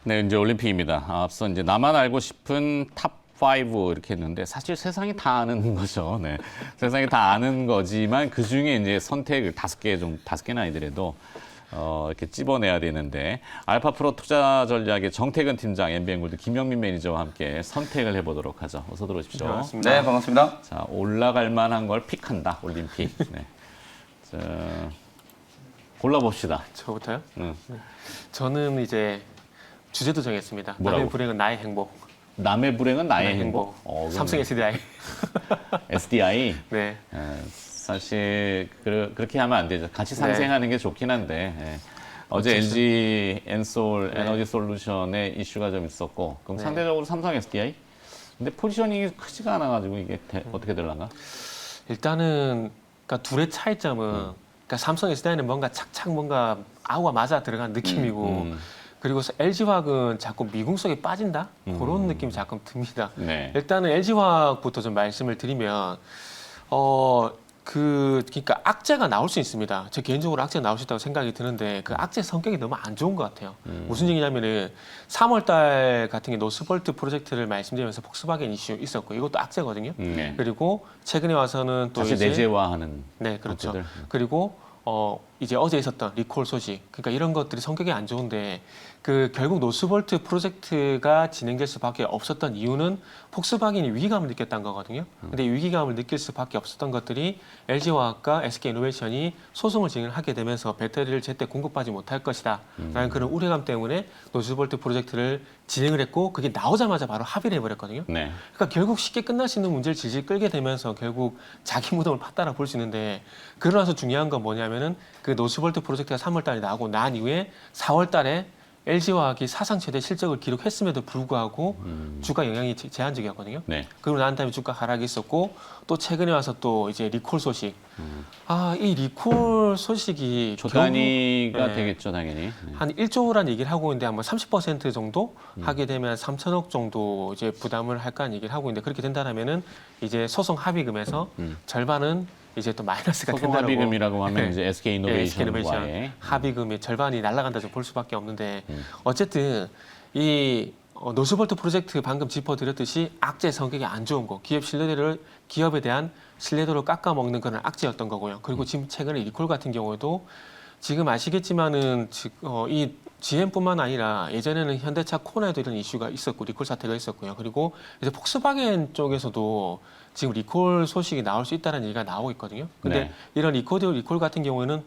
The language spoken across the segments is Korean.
네, 이제 올림픽입니다. 앞서 이제 나만 알고 싶은 탑 5 이렇게 했는데 사실 세상이 다 아는 거죠. 네. 세상이 다 아는 거지만 그 중에 이제 선택을 다섯 개나 아니더라도 이렇게 찝어내야 되는데 알파 프로 투자 전략의 정태근 팀장, 엠비엔골드 김영민 매니저와 함께 선택을 해보도록 하죠. 어서 들어오십시오. 반갑습니다. 네, 반갑습니다. 자, 올라갈 만한 걸 픽한다, 올림픽. 네. 자, 골라봅시다. 저부터요? 응. 저는 이제 주제도 정했습니다. 뭐라고? 남의 불행은 나의 행복. 남의 불행은 나의 나의 행복. 삼성 SDI. SDI. 네. 사실 그렇게 하면 안 되죠. 같이 상생하는 게 좋긴 한데 어제 어쨌든. LG 엔솔 네. 에너지 솔루션의 이슈가 좀 있었고 그럼 네. 상대적으로 삼성 SDI? 근데 포지셔닝이 크지가 않아가지고 이게 어떻게 될란가? 일단은 그러니까 둘의 차이점은 그러니까 삼성 SDI는 뭔가 착착 뭔가 아우가 맞아 들어간 느낌이고 그리고 LG화학은 자꾸 미궁 속에 빠진다? 그런 느낌이 자꾸 듭니다. 네. 일단은 LG화학부터 좀 말씀을 드리면 그러니까 악재가 나올 수 있습니다. 저 개인적으로 악재가 나올 수 있다고 생각이 드는데 그 악재 성격이 너무 안 좋은 것 같아요. 무슨 얘기냐면은 3월달 같은 게 노스볼트 프로젝트를 말씀드리면서 폭스바겐 이슈 있었고 이것도 악재거든요. 네. 그리고 최근에 와서는 또 다시 이제 내재화하는 네, 그렇죠. 악재들. 그리고 이제 어제 있었던 리콜 소식, 그러니까 이런 것들이 성격이 안 좋은데 그 결국 노스볼트 프로젝트가 진행될 수밖에 없었던 이유는 폭스바겐이 위기감을 느꼈다는 거거든요. 근데 위기감을 느낄 수밖에 없었던 것들이 LG화학과 SK이노베이션이 소송을 진행하게 되면서 배터리를 제때 공급하지 못할 것이다라는 그런 우려감 때문에 노스볼트 프로젝트를 진행을 했고 그게 나오자마자 바로 합의를 해버렸거든요. 네. 그러니까 결국 쉽게 끝날 수 있는 문제를 질질 끌게 되면서 결국 자기 무덤을 팠다라 볼 수 있는데 그러고 나서 중요한 건 뭐냐면은 그 노스볼트 프로젝트가 3월 달에 나오고 난 이후에 4월 달에 LG화학이 사상 최대 실적을 기록했음에도 불구하고 주가 영향이 제한적이었거든요. 네. 그리고 난 다음에 주가 하락이 있었고 또 최근에 와서 또 이제 리콜 소식. 이 리콜 소식이 조 단위가 결국, 네. 되겠죠, 당연히. 네. 한 1조라는 얘기를 하고 있는데 아마 30% 정도 하게 되면 3천억 정도 이제 부담을 할까 얘기를 하고 있는데 그렇게 된다면은 이제 소송 합의금에서 절반은 이제 또 마이너스가 소송 된다고. 합의금이라고 하면 네. 이제 SK 네, SK 이노베이션과의 이노베이션 합의금의 절반이 날아간다 좀 볼 수밖에 없는데 어쨌든 이 노스볼트 프로젝트 방금 짚어드렸듯이 악재 성격이 안 좋은 거, 기업에 대한 신뢰도를 깎아먹는 그런 악재였던 거고요. 그리고 지금 최근에 리콜 같은 경우에도 지금 아시겠지만은 이 GM뿐만 아니라 예전에는 현대차 코나에도 이런 이슈가 있었고 리콜 사태가 있었고요. 그리고 이제 폭스바겐 쪽에서도 지금 리콜 소식이 나올 수 있다는 얘기가 나오고 있거든요. 근데 네. 이런 리콜 같은 경우에는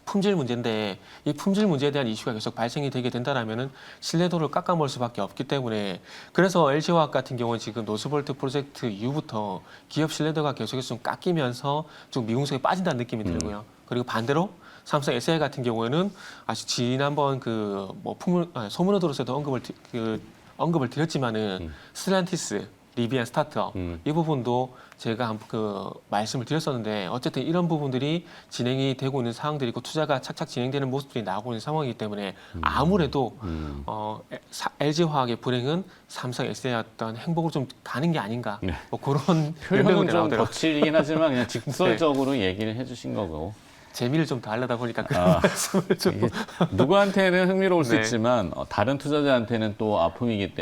품질 문제인데 이 품질 문제에 대한 이슈가 계속 발생이 되게 된다라면은 신뢰도를 깎아먹을 수밖에 없기 때문에 그래서 LG화학 같은 경우는 지금 노스볼트 프로젝트 이후부터 기업 신뢰도가 계속해서 좀 깎이면서 좀 미궁성에 빠진다는 느낌이 들고요. 그리고 반대로 삼성 SDI 같은 경우에는 아직 지난번 소문을 들어서도 언급을 드렸지만은 스텔란티스, 리비안 스타트업 이 부분도 제가 말씀을 드렸었는데 어쨌든 이런 부분들이 진행이 되고 있는 상황들이고 투자가 착착 진행되는 모습들이 나오고 있는 상황이기 때문에 아무래도 LG화학의 불행은 삼성 SDI의 어떤 행복으로 좀 가는 게 아닌가 네. 뭐 그런 표현은 변명이 좀 나오더라고요. 거칠긴 하지만 그냥 직설적으로 얘기를 해주신 거고. 재미를 좀 더 하려다 보니까 그런 말씀을 좀 이게 누구한테는 흥미로울 수 네. 있지만 다른 투자자한테는 또 아픔이기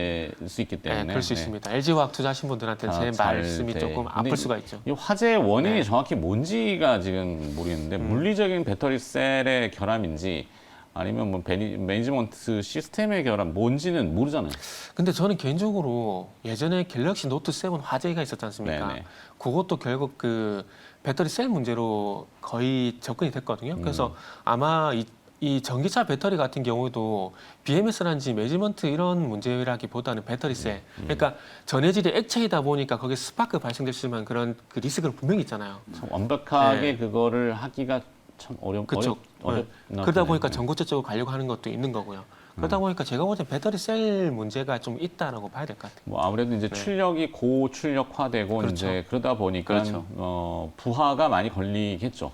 수 있기 때문에. 네, 그럴 수 있습니다. LG화학 투자하신 분들한테는 제 잘 말씀이 돼. 조금 근데 아플 수가 있죠. 이 화재의 원인이 네. 정확히 뭔지가 지금 모르겠는데 물리적인 배터리 셀의 결함인지 아니면 뭐 매니지먼트 시스템의 결함 뭔지는 모르잖아요. 근데 저는 개인적으로 예전에 갤럭시 노트 7 화재가 있었지 않습니까? 네네. 그것도 결국 그 배터리 셀 문제로 거의 접근이 됐거든요. 그래서 아마 이 전기차 배터리 같은 경우도 BMS라든지 매니지먼트 이런 문제라기보다는 배터리 셀. 그러니까 전해질이 액체이다 보니까 거기에 스파크 발생될 수 있는 그런 그 리스크는 분명히 있잖아요. 참 완벽하게 네. 그거를 하기가 참 그렇죠. 어렵 그러다 보니까 전고체 쪽으로 가려고 하는 것도 있는 거고요. 그러다 보니까 제가 볼 때 배터리 셀 문제가 좀 있다라고 봐야 될 것 같아요. 뭐 아무래도 이제 네. 출력이 고출력화되고 그렇죠. 이제 그러다 보니까 그렇죠. 부하가 많이 걸리겠죠.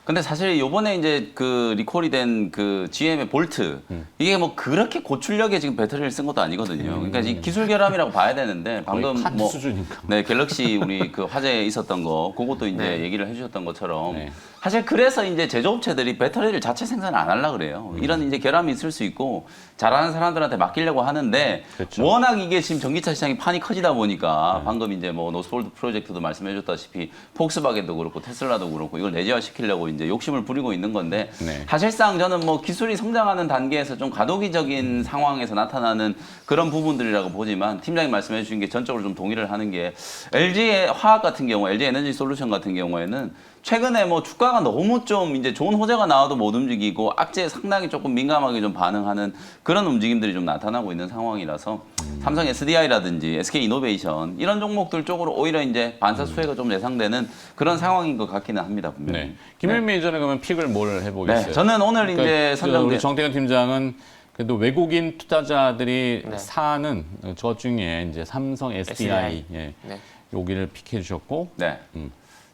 근데 사실 요번에 이제 그 리콜이 된 그 GM의 볼트 이게 뭐 그렇게 고출력의 지금 배터리를 쓴 것도 아니거든요. 그러니까 이 기술 결함이라고 봐야 되는데 방금 거의 카트 뭐 수준인가. 네, 갤럭시 우리 그 화재에 있었던 거 그것도 이제 네. 얘기를 해주셨던 것처럼 네. 사실 그래서 이제 제조업체들이 배터리를 자체 생산 안 하려고 그래요. 이런 이제 결함이 있을 수 있고 잘하는 사람들한테 맡기려고 하는데 그렇죠. 워낙 이게 지금 전기차 시장이 판이 커지다 보니까 방금 이제 뭐 노스볼트 프로젝트도 말씀해줬다시피 폭스바겐도 그렇고 테슬라도 그렇고 이걸 내재화 시키려고 이제 욕심을 부리고 있는 건데 네. 사실상 저는 뭐 기술이 성장하는 단계에서 좀 과도기적인 상황에서 나타나는 그런 부분들이라고 보지만 팀장님 말씀해 주신 게 전적으로 좀 동의를 하는 게 LG의 화학 같은 경우, LG 에너지 솔루션 같은 경우에는 최근에 뭐 주가가 너무 좀 이제 좋은 호재가 나와도 못 움직이고 악재에 상당히 조금 민감하게 좀 반응하는 그런 움직임들이 좀 나타나고 있는 상황이라서 삼성 SDI라든지 SK 이노베이션 이런 종목들 쪽으로 오히려 이제 반사 수혜가 좀 예상되는 그런 상황인 것 같기는 합니다. 분명히. 네. 김현 매니저는 그러면 픽을 뭘 해보겠어요? 네, 저는 오늘 이제 선정된 우리 정태근 팀장은 그래도 외국인 투자자들이 네. 사는 저 중에 이제 삼성 SDI 예, 네. 여기를 픽해 주셨고 네.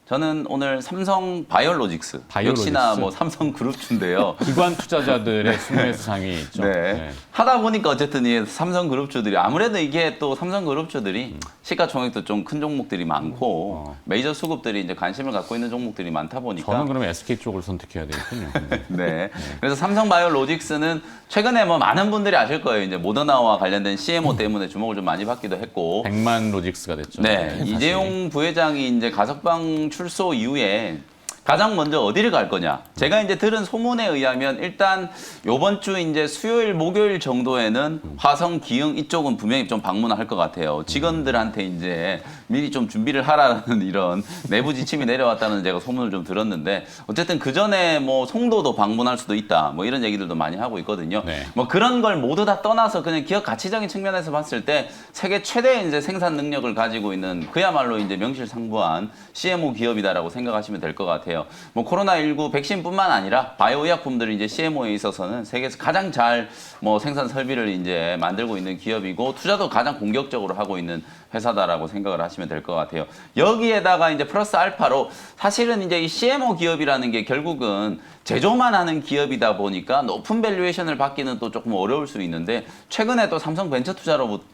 저는 오늘 삼성 바이오로직스. 바이오로직스. 역시나 뭐 삼성 그룹주인데요. 기관 투자자들의 순매수 상이 있죠. 네. 하다 보니까 어쨌든 이 삼성 그룹주들이 아무래도 이게 또 삼성 그룹주들이 시가총액도 좀 큰 종목들이 많고 메이저 수급들이 이제 관심을 갖고 있는 종목들이 많다 보니까 저는 그러면 SK 쪽을 선택해야 되겠군요. 네. 그래서 삼성 바이오로직스는 최근에 뭐 많은 분들이 아실 거예요. 이제 모더나와 관련된 CMO 때문에 주목을 좀 많이 받기도 했고 100만 로직스가 됐죠. 네, 사실. 이재용 부회장이 이제 가석방 출소 이후에 가장 먼저 어디를 갈 거냐? 제가 이제 들은 소문에 의하면 일단 요번 주 이제 수요일, 목요일 정도에는 화성, 기흥 이쪽은 분명히 좀 방문을 할 것 같아요. 직원들한테 이제 미리 좀 준비를 하라는 이런 내부 지침이 내려왔다는 제가 소문을 좀 들었는데 어쨌든 그 전에 뭐 송도도 방문할 수도 있다. 뭐 이런 얘기들도 많이 하고 있거든요. 네. 뭐 그런 걸 모두 다 떠나서 그냥 기업 가치적인 측면에서 봤을 때 세계 최대 이제 생산 능력을 가지고 있는 그야말로 이제 명실상부한 CMO 기업이다라고 생각하시면 될 것 같아요. 뭐 코로나19 백신뿐만 아니라 바이오 의약품들이 이제 CMO에 있어서는 세계에서 가장 잘 뭐 생산 설비를 이제 만들고 있는 기업이고 투자도 가장 공격적으로 하고 있는 회사다라고 생각을 하시면 될 것 같아요. 여기에다가 이제 플러스 알파로 사실은 이제 이 CMO 기업이라는 게 결국은 제조만 하는 기업이다 보니까 높은 밸류에이션을 받기는 또 조금 어려울 수 있는데 최근에 또 삼성 벤처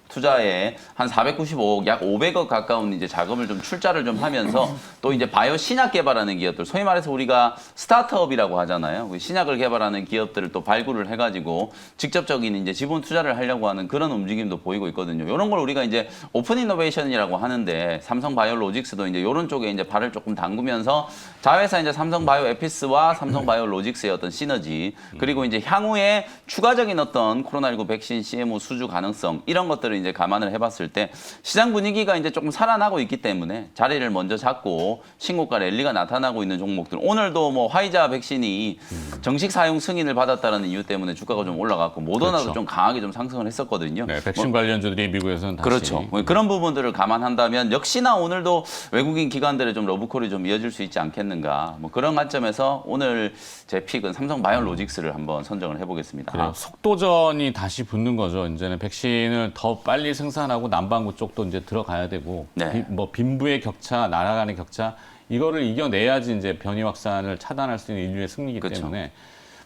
투자에 한 495억, 약 500억 가까운 이제 자금을 좀 출자를 좀 하면서 또 이제 바이오 신약 개발하는 기업들, 소위 말해서 우리가 스타트업이라고 하잖아요. 신약을 개발하는 기업들을 또 발굴을 해가지고 직접적인 이제 지분 투자를 하려고 하는 그런 움직임도 보이고 있거든요. 이런 걸 우리가 이제 오픈 이노베이션이라고 하는데 삼성 바이오로직스도 이제 이런 쪽에 이제 발을 조금 담그면서 자회사 이제 삼성 바이오 에피스와 삼성 바이오 로직스의 어떤 시너지 그리고 이제 향후에 추가적인 어떤 코로나19 백신 CMO 수주 가능성 이런 것들을 이제 감안을 해봤을 때 시장 분위기가 이제 조금 살아나고 있기 때문에 자리를 먼저 잡고 신고가 랠리가 나타나고 있는 종목들 오늘도 뭐 화이자 백신이 정식 사용 승인을 받았다는 이유 때문에 주가가 좀 올라갔고 모더나도 그렇죠. 좀 강하게 좀 상승을 했었거든요. 네, 백신 관련주들이 미국에서는 다시 그렇죠. 뭐 그런 부분들을 감안한다면 역시나 오늘도 외국인 기관들의 좀 러브콜이 좀 이어질 수 있지 않겠는가. 뭐 그런 관점에서 오늘 제 픽은 삼성 바이오로직스를 한번 선정을 해보겠습니다. 그래요. 속도전이 다시 붙는 거죠. 이제는 백신을 더 빨리 생산하고 남반구 쪽도 이제 들어가야 되고 네. 뭐 빈부의 격차, 날아가는 격차 이거를 이겨내야지 이제 변이 확산을 차단할 수 있는 인류의 승리이기 그렇죠. 때문에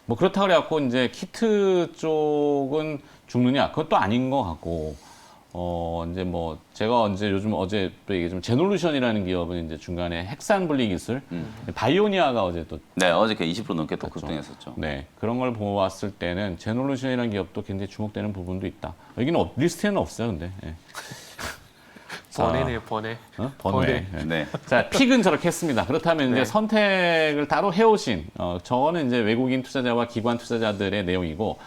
뭐 그렇다고 그래갖고 이제 키트 쪽은 죽느냐 그것도 아닌 것 같고 이제 뭐 제가 언제 요즘 어제 또 얘기 좀 제놀루션이라는 기업은 이제 중간에 핵산 분리 기술 바이오니아가 어제 또 네, 어저께 20% 넘게 또 급등했었죠. 네, 그런 걸 보았을 때는 제놀루션이라는 기업도 굉장히 주목되는 부분도 있다. 여기는 리스트에는 없어요, 근데. 예. 번외네요, 번외. 번외. 예. 네. 자, 픽은 저렇게 했습니다. 그렇다면 이제 네. 선택을 따로 해오신, 저는 이제 외국인 투자자와 기관 투자자들의 내용이고,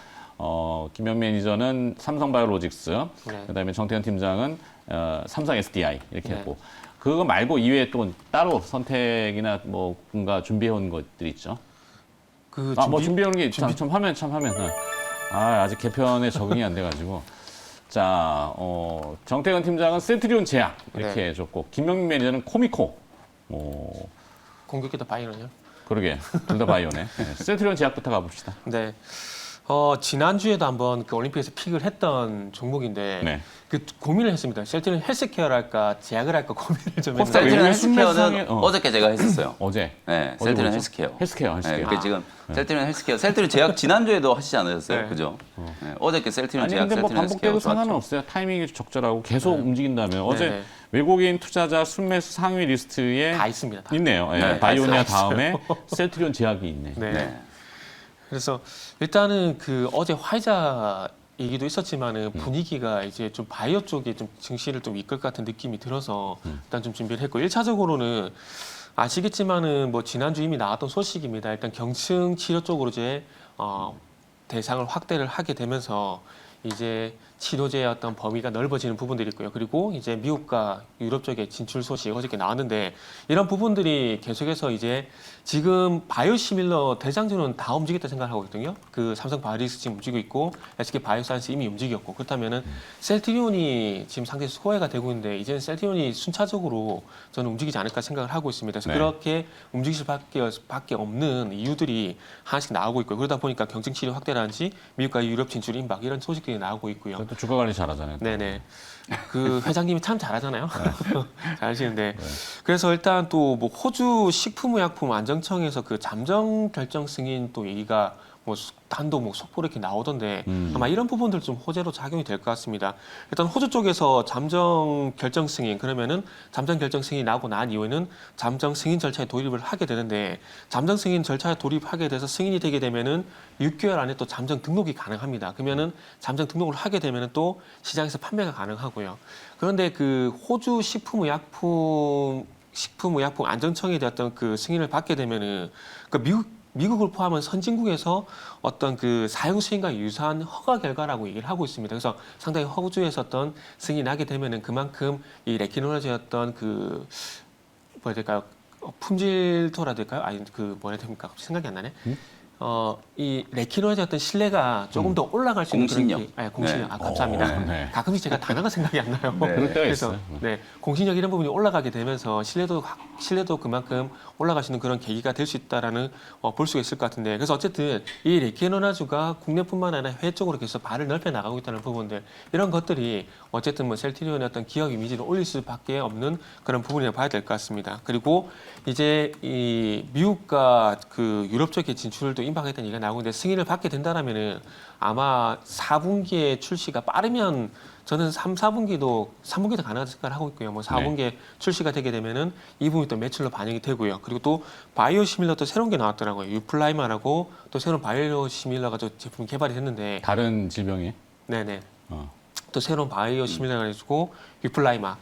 김현 매니저는 삼성바이오로직스, 네. 그다음에 정태현 팀장은 삼성 SDI 이렇게 네. 했고, 그거 말고 이외에 또 따로 선택이나 뭐 뭔가 준비해온 것들 있죠. 그 뭐 준비해온 게 참 화면. 아직 개편에 적응이 안 돼가지고. 자, 정태근 팀장은 센트리온 제약 이렇게 네. 해줬고, 김명민 매니저는 코미코. 공격기다 바이오는요. 그러게 둘 다 바이오네. 네. 센트리온 제약부터 가봅시다. 네. 지난주에도 한번 그 올림픽에서 픽을 했던 종목인데 네. 그 고민을 했습니다. 셀트리온 헬스케어를 할까 제약을 할까 고민을 좀 셀트리온 했는데 셀트리온 순매수상에, 헬스케어는 어저께 제가 했었어요. 어제. 네, 어디 셀트리온 보죠? 헬스케어. 헬스케어. 네, 네. 그 지금 셀트리온 헬스케어, 셀트리온 제약 지난주에도 하시지 않으셨어요? 네. 그죠? 네, 어저께 셀트리온 아니 제약, 근데 뭐 셀트리온 헬스케어 반복돼도 좋았죠. 상관은 없어요. 타이밍이 적절하고 계속 움직인다면 어제 네. 외국인 투자자 순매수 상위 리스트에 다 있습니다. 다. 있네요. 예, 네, 바이오니아 다 있어요. 다음에 셀트리온 제약이 있네. 네. 네. 그래서 일단은 그 어제 화이자 얘기도 있었지만은 분위기가 이제 좀 바이오 쪽에 좀 증시를 좀 이끌 것 같은 느낌이 들어서 일단 좀 준비를 했고 1차적으로는 아시겠지만은 뭐 지난주 이미 나왔던 소식입니다. 일단 경증 치료 쪽으로 이제 대상을 확대를 하게 되면서 이제 치료제의 어떤 범위가 넓어지는 부분들이 있고요. 그리고 이제 미국과 유럽 쪽에 진출 소식 어저께 나왔는데 이런 부분들이 계속해서 이제 지금 바이오시밀러 대장주는 다 움직였다 생각하고 있거든요. 그 삼성 바이오리스 지금 움직이고 있고 SK 바이오사이언스 이미 움직였고 그렇다면은 셀트리온이 지금 상당히 소외가 되고 있는데 이제는 셀트리온이 순차적으로 저는 움직이지 않을까 생각을 하고 있습니다. 그래서 네. 그렇게 움직일 수밖에 없는 이유들이 하나씩 나오고 있고요. 그러다 보니까 경증 치료 확대라든지 미국과 유럽 진출 임박 이런 소식들이 나오고 있고요. 또 주가 관리 잘하잖아요. 네네. 그 회장님이 참 잘하잖아요. 잘하시는데. 그래서 일단 또 뭐 호주 식품의약품 안정청에서 그 잠정 결정 승인 또 얘기가 뭐 단독 뭐 속보로 이렇게 나오던데 아마 이런 부분들 좀 호재로 작용이 될 것 같습니다. 일단 호주 쪽에서 잠정 결정 승인 그러면은 잠정 결정 승인이 나고 난 이후에는 잠정 승인 절차에 돌입을 하게 되는데 잠정 승인 절차에 돌입하게 돼서 승인이 되게 되면은 6개월 안에 또 잠정 등록이 가능합니다. 그러면은 잠정 등록을 하게 되면은 또 시장에서 판매가 가능하고요. 그런데 그 호주 식품의약품 안전청에 대한 그 승인을 받게 되면은 그 미국을 포함한 선진국에서 어떤 그 사용 수행과 유사한 허가 결과라고 얘기를 하고 있습니다. 그래서 상당히 호주에서 어떤 승인이 나게 되면은 그만큼 이 레키노라즈의 어떤 그 뭐야 될까요? 품질도라 될까요? 아니 그 뭐라 해야 됩니까? 갑자기 생각이 안 나네. 이 레키노라즈의 어떤 신뢰가 조금 더 올라갈 수 있는 공신력. 공신력. 네. 아, 감사합니다. 네. 가끔씩 제가 단어가 생각이 안 나요. 네. 그럴 때가 그래서 있어요. 네, 공신력 이런 부분이 올라가게 되면서 신뢰도 그만큼 올라갈 수 있는 그런 계기가 될 수 있다라는 볼 수가 있을 것 같은데 그래서 어쨌든 이 레키노라즈가 국내뿐만 아니라 해외 쪽으로 계속 발을 넓혀 나가고 있다는 부분들 이런 것들이 어쨌든 뭐 셀트리온의 어떤 기업 이미지를 올릴 수밖에 없는 그런 부분이라고 봐야 될 것 같습니다. 그리고 이제 이 미국과 그 유럽 쪽에 진출도 임박했다는 얘기가 나오고 있는데 승인을 받게 된다라면은 아마 4분기에 출시가 빠르면 저는 3분기도 가능한 생각을 하고 있고요. 뭐 4분기에 출시가 되게 되면은 2분기 또 매출로 반영이 되고요. 그리고 또 바이오시밀러 또 새로운 게 나왔더라고요. 유플라이마라고 또 새로운 바이오시밀러가 또 제품 개발이 됐는데 다른 질병이. 네네. 어. 또 새로운 바이오시밀러가 가지고 유플라이마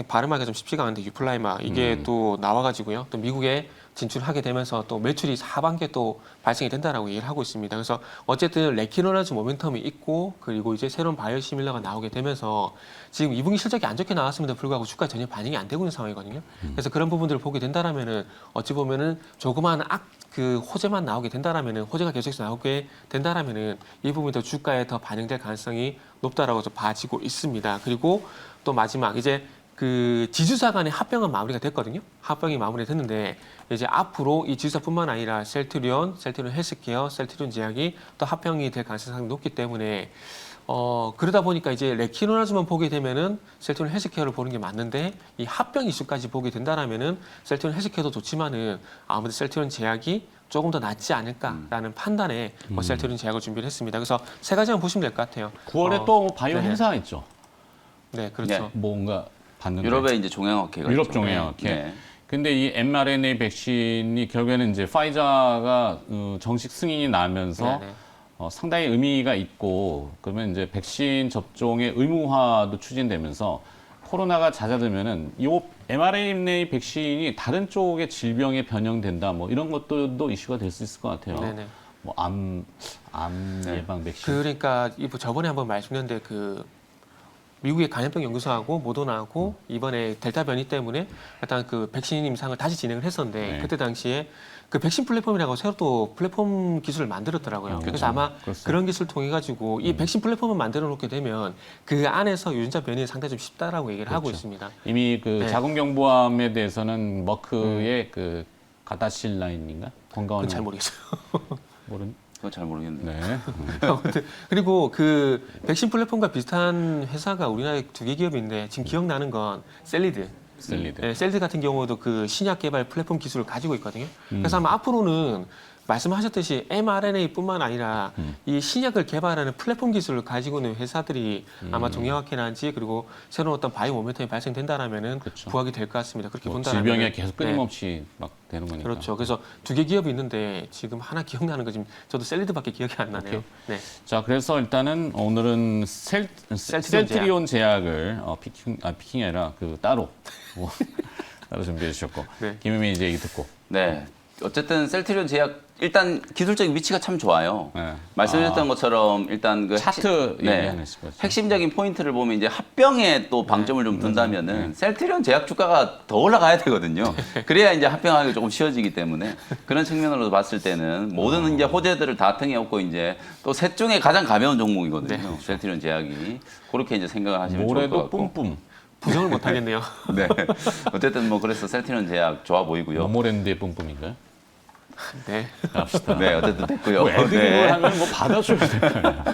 발음하기가 좀 쉽지가 않은데 유플라이마 이게 또 나와가지고요. 또 미국에 진출하게 되면서 또 매출이 하반기에 또 발생이 된다라고 얘기를 하고 있습니다. 그래서 어쨌든 레키노라즈 모멘텀이 있고 그리고 이제 새로운 바이오시밀러가 나오게 되면서 지금 2분기 실적이 안 좋게 나왔음에도 불구하고 주가 전혀 반영이 안 되고 있는 상황이거든요. 그래서 그런 부분들을 보게 된다라면은 어찌 보면은 조그마한 그 호재만 나오게 된다라면은 호재가 계속해서 나오게 된다라면은 이 부분이 더 주가에 더 반영될 가능성이 높다라고 좀 봐지고 있습니다. 그리고 또 마지막 이제 그 지주사 간의 합병은 마무리가 됐거든요. 합병이 마무리됐는데 이제 앞으로 이 지주사뿐만 아니라 셀트리온 헬스케어, 셀트리온 제약이 또 합병이 될 가능성이 상당히 높기 때문에 그러다 보니까 이제 레키노라즈만 보게 되면은 셀트리온 헬스케어를 보는 게 맞는데 이 합병 이슈까지 보게 된다라면은 셀트리온 헬스케어도 좋지만은 아무래도 셀트리온 제약이 조금 더 낫지 않을까라는 판단에 셀트리온 제약을 준비를 했습니다. 그래서 세 가지만 보시면 될 것 같아요. 9월에 또 바이오 네네. 행사가 있죠. 네, 그렇죠. 네. 뭔가 봤는데. 유럽의 이제 종양학회가 유럽 있죠. 종양학회. 네. 근데 이 mRNA 백신이 결국에는 이제 파이자가 정식 승인이 나면서 네네. 상당히 의미가 있고 그러면 이제 백신 접종의 의무화도 추진되면서 코로나가 잦아들면은 이 mRNA 백신이 다른 쪽의 질병에 변형된다 뭐 이런 것들도 이슈가 될 수 있을 것 같아요. 네네. 뭐 암 예방 백신. 그러니까 저번에 한번 말씀드렸는데 그 미국의 감염병 연구소하고 모더나하고 이번에 델타 변이 때문에 일단 그 백신 임상을 다시 진행을 했었는데 네. 그때 당시에 그 백신 플랫폼이라고 새로 또 플랫폼 기술을 만들었더라고요. 그렇죠. 그래서 아마 그렇죠. 그런 기술을 통해 가지고 이 백신 플랫폼을 만들어 놓게 되면 그 안에서 유전자 변이는 상당히 좀 쉽다라고 얘기를 하고 그렇죠. 있습니다. 이미 그 네. 자궁경부암에 대해서는 머크의 그 가다실라인인가 건강원 그건 잘 모르겠어요. 모르는. 그건 잘 모르겠네요. 네. 아무튼 그리고 그 백신 플랫폼과 비슷한 회사가 우리나라에 2개 기업인데 지금 기억나는 건 셀리드. 셀리드. 셀리드 같은 경우도 그 신약 개발 플랫폼 기술을 가지고 있거든요. 그래서 아마 앞으로는 말씀하셨듯이 mRNA뿐만 아니라 이 신약을 개발하는 플랫폼 기술을 가지고 있는 회사들이 아마 동양학회난지 그리고 새로운 어떤 바이오 모멘텀이 발생된다라면은 그렇죠. 부각이 될 것 같습니다. 그렇게 뭐 본다면 질병이 계속 끊임없이 막 되는 거니까. 그렇죠. 그래서 2개 기업이 있는데 지금 하나 기억나는 거 지금 저도 셀리드밖에 기억이 안 나네요. 네. 자, 그래서 일단은 오늘은 셀트리온 제약을 피킹이 아니라 그 따로 따로 준비해 주셨고 네. 김유민 이제 얘기 듣고. 네. 어쨌든 셀트리온 제약 일단 기술적인 위치가 참 좋아요. 네. 말씀하셨던 것처럼 일단 그 차트 얘기하는 거죠. 핵심적인 포인트를 보면 이제 합병에 또 방점을 좀 둔다면은 셀트리온 제약 주가가 더 올라가야 되거든요. 그래야 이제 합병하기 조금 쉬워지기 때문에 그런 측면으로 봤을 때는 모든 이제 호재들을 다 등에 업고 이제 또 셋 중에 가장 가벼운 종목이거든요. 셀트리온 제약이 그렇게 이제 생각을 하시면 좋을 것 모레도 같고. 뿜뿜. 부정을 못 하겠네요. 네. 어쨌든 뭐 그래서 셀트리온 제약 좋아 보이고요. 모모랜드의 뿜뿜인가요? 네. 갑시다. 네, 어쨌든 됐고요. 뭐 애드립을 네. 하면 뭐 받아줘야 될 거야.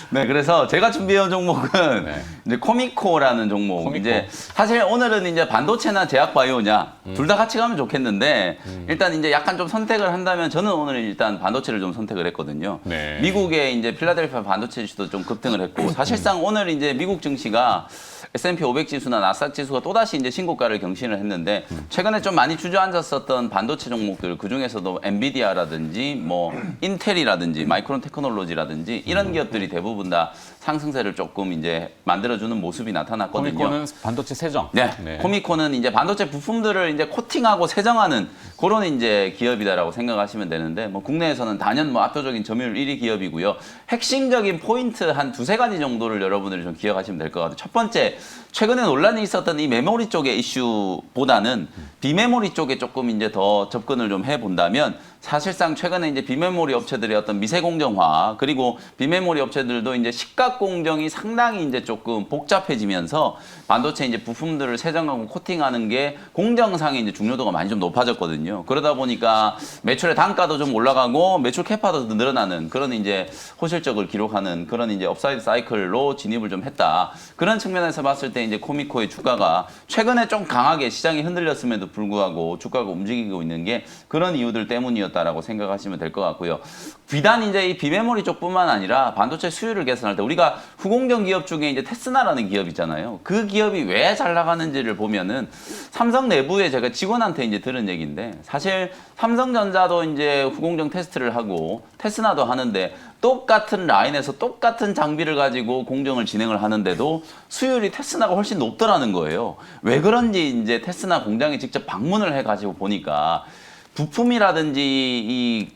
네, 그래서 제가 준비해온 종목은 네. 이제 코미코라는 종목. 코미코. 이제 사실 오늘은 이제 반도체나 제약 바이오냐 둘 다 같이 가면 좋겠는데 일단 이제 약간 좀 선택을 한다면 저는 오늘 일단 반도체를 좀 선택을 했거든요. 네. 미국의 이제 필라델피아 반도체 지수도 좀 급등을 했고 사실상 오늘 이제 미국 증시가 S&P 500 지수나 나스닥 지수가 또다시 이제 신고가를 경신을 했는데 최근에 좀 많이 주저앉았었던 반도체 종목들 그 중에서도 엔비디아라든지 뭐 인텔이라든지 마이크론 테크놀로지라든지 이런 기업들이 대부분 다 상승세를 조금 이제 만들어주는 모습이 나타났거든요. 코미코는 반도체 세정. 네, 코미코는 이제 반도체 부품들을 이제 코팅하고 세정하는 그런 이제 기업이다라고 생각하시면 되는데 뭐 국내에서는 단연 뭐 압도적인 점유율 1위 기업이고요. 핵심적인 포인트 한 두세 가지 정도를 여러분들이 좀 기억하시면 될 것 같아요. 첫 번째, 최근에 논란이 있었던 이 메모리 쪽의 이슈보다는 비메모리 쪽에 조금 이제 더 접근을 좀 해본다면 사실상 최근에 이제 비메모리 업체들의 어떤 미세 공정화 그리고 비메모리 업체들도 이제 시각 공정이 상당히 이제 조금 복잡해지면서 반도체 이제 부품들을 세정하고 코팅하는 게 공정상의 이제 중요도가 많이 좀 높아졌거든요. 그러다 보니까 매출의 단가도 좀 올라가고 매출 캐파도 늘어나는 그런 이제 호실적을 기록하는 그런 이제 업사이드 사이클로 진입을 좀 했다. 그런 측면에서 봤을 때 이제 코미코의 주가가 최근에 좀 강하게 시장이 흔들렸음에도 불구하고 주가가 움직이고 있는 게 그런 이유들 때문이었다라고 생각하시면 될 것 같고요. 비단 이제 이 비메모리 쪽뿐만 아니라 반도체 수율을 개선할 때 우리가 후공정 기업 중에 이제 테스나라는 기업 있잖아요. 그 기업이 왜 잘 나가는지를 보면은 삼성 내부에 제가 직원한테 이제 들은 얘기인데 사실 삼성전자도 이제 후공정 테스트를 하고 테스나도 하는데 똑같은 라인에서 똑같은 장비를 가지고 공정을 진행을 하는데도 수율이 테스나가 훨씬 높더라는 거예요. 왜 그런지 이제 테스나 공장에 직접 방문을 해가지고 보니까 부품이라든지 이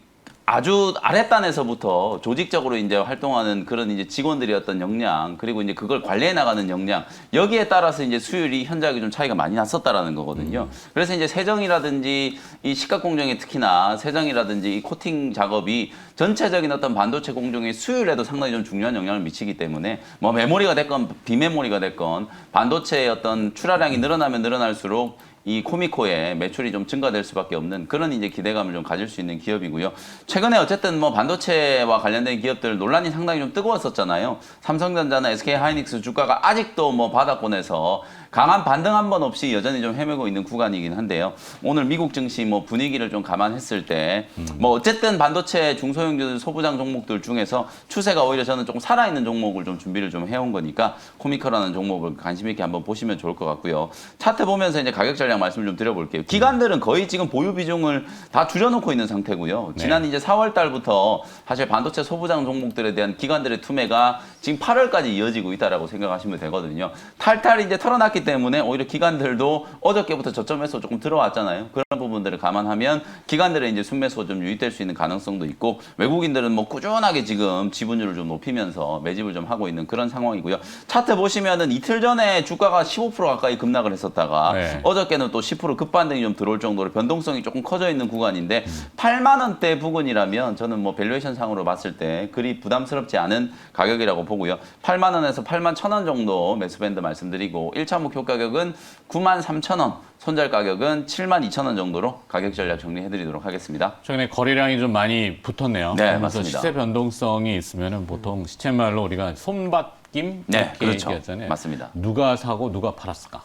아주 아랫단에서부터 조직적으로 이제 활동하는 그런 이제 직원들의 어떤 역량 그리고 이제 그걸 관리해 나가는 역량 여기에 따라서 이제 수율이 현저하게 좀 차이가 많이 났었다라는 거거든요. 그래서 이제 세정이라든지 이 시각 공정에 특히나 세정이라든지 이 코팅 작업이 전체적인 어떤 반도체 공정의 수율에도 상당히 좀 중요한 영향을 미치기 때문에 뭐 메모리가 됐건 비메모리가 됐건 반도체의 어떤 출하량이 늘어나면 늘어날수록 이 코미코의 매출이 좀 증가될 수밖에 없는 그런 이제 기대감을 좀 가질 수 있는 기업이고요. 최근에 어쨌든 뭐 반도체와 관련된 기업들 논란이 상당히 좀 뜨거웠었잖아요. 삼성전자나 SK하이닉스 주가가 아직도 뭐 바닥권에서 강한 반등 한 번 없이 여전히 좀 헤매고 있는 구간이긴 한데요. 오늘 미국 증시 뭐 분위기를 좀 감안했을 때 뭐 어쨌든 반도체 중소형주들 소부장 종목들 중에서 추세가 오히려 저는 조금 살아있는 종목을 좀 준비를 좀 해온 거니까 코미코라는 종목을 관심 있게 한번 보시면 좋을 것 같고요. 차트 보면서 이제 가격 전략 말씀을 좀 드려볼게요. 기관들은 거의 지금 보유 비중을 다 줄여놓고 있는 상태고요. 지난 이제 4월 달부터 사실 반도체 소부장 종목들에 대한 기관들의 투매가 지금 8월까지 이어지고 있다라고 생각하시면 되거든요. 탈탈 이제 털어놨기 때문에 오히려 기관들도 어저께부터 저점에서 조금 들어왔잖아요. 그런 부분들을 감안하면 기관들의 이제 순매수가 좀 유입될 수 있는 가능성도 있고 외국인들은 뭐 꾸준하게 지금 지분율을 좀 높이면서 매집을 좀 하고 있는 그런 상황이고요. 차트 보시면은 이틀 전에 주가가 15% 가까이 급락을 했었다가 네. 어저께는 또 10% 급반등이 좀 들어올 정도로 변동성이 조금 커져 있는 구간인데 8만 원대 부근이라면 저는 뭐 밸류에이션 상으로 봤을 때 그리 부담스럽지 않은 가격이라고 보고요. 8만 원에서 8만 1천 원 정도 매수 밴드 말씀드리고 1차 목표 가격은 9만 3천 원, 손절 가격은 7만 2천 원 정도로 가격 전략 정리해드리도록 하겠습니다. 최근에 거래량이 좀 많이 붙었네요. 네, 그래서 맞습니다. 시세 변동성이 있으면은 보통 시쳇말로 우리가 손바뀜 네, 이렇게 그렇죠. 얘기하잖아요. 맞습니다. 누가 사고 누가 팔았을까?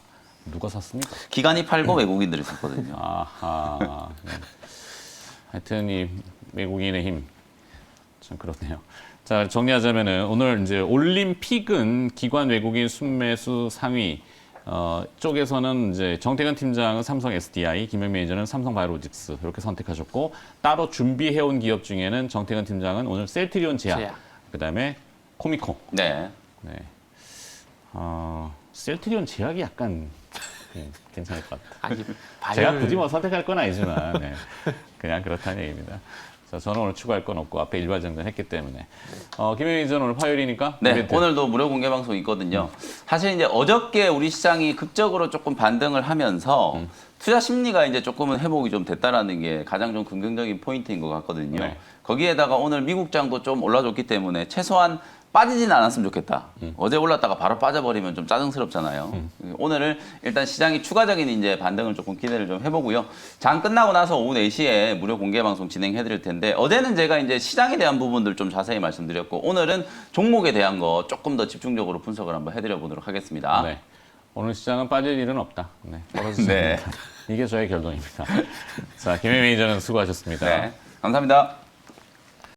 누가 샀습니까? 기관이 팔고 외국인들이 샀거든요. 아하. 네. 하여튼 이 외국인의 힘 참 그렇네요. 자, 정리하자면은 오늘 이제 올림픽은 기관 외국인 순매수 상위 쪽에서는 이제 정태근 팀장은 삼성 SDI, 김현 매니저는 삼성 바이오로직스 이렇게 선택하셨고 따로 준비해온 기업 중에는 정태근 팀장은 오늘 셀트리온 제약, 그다음에 코미코. 네. 네. 셀트리온 제약이 약간 괜찮을 것 같아요. 아니, 제가 굳이 뭐 선택할 건 아니지만 그냥 그렇다는 얘기입니다. 자, 저는 오늘 추가할 건 없고 앞에 일괄정전 했기 때문에 김혜민 전 오늘 화요일이니까 네, 이벤트. 오늘도 무료 공개 방송 있거든요. 사실 이제 어저께 우리 시장이 극적으로 조금 반등을 하면서 투자 심리가 이제 조금은 회복이 좀 됐다라는 게 가장 좀 긍정적인 포인트인 것 같거든요. 네. 거기에다가 오늘 미국장도 좀 올라줬기 때문에 최소한 빠지지는 않았으면 좋겠다. 어제 올랐다가 바로 빠져버리면 좀 짜증스럽잖아요. 오늘은 일단 시장이 추가적인 이제 반등을 조금 기대를 좀 해보고요. 장 끝나고 나서 오후 4시에 무료 공개 방송 진행해드릴 텐데 어제는 제가 이제 시장에 대한 부분들 좀 자세히 말씀드렸고 오늘은 종목에 대한 거 조금 더 집중적으로 분석을 한번 해드려 보도록 하겠습니다. 네. 오늘 시장은 빠질 일은 없다. 네. 떨어지지 네. 않는다. 이게 저의 결론입니다. 자, 김혜민 매니저는 수고하셨습니다. 네, 감사합니다.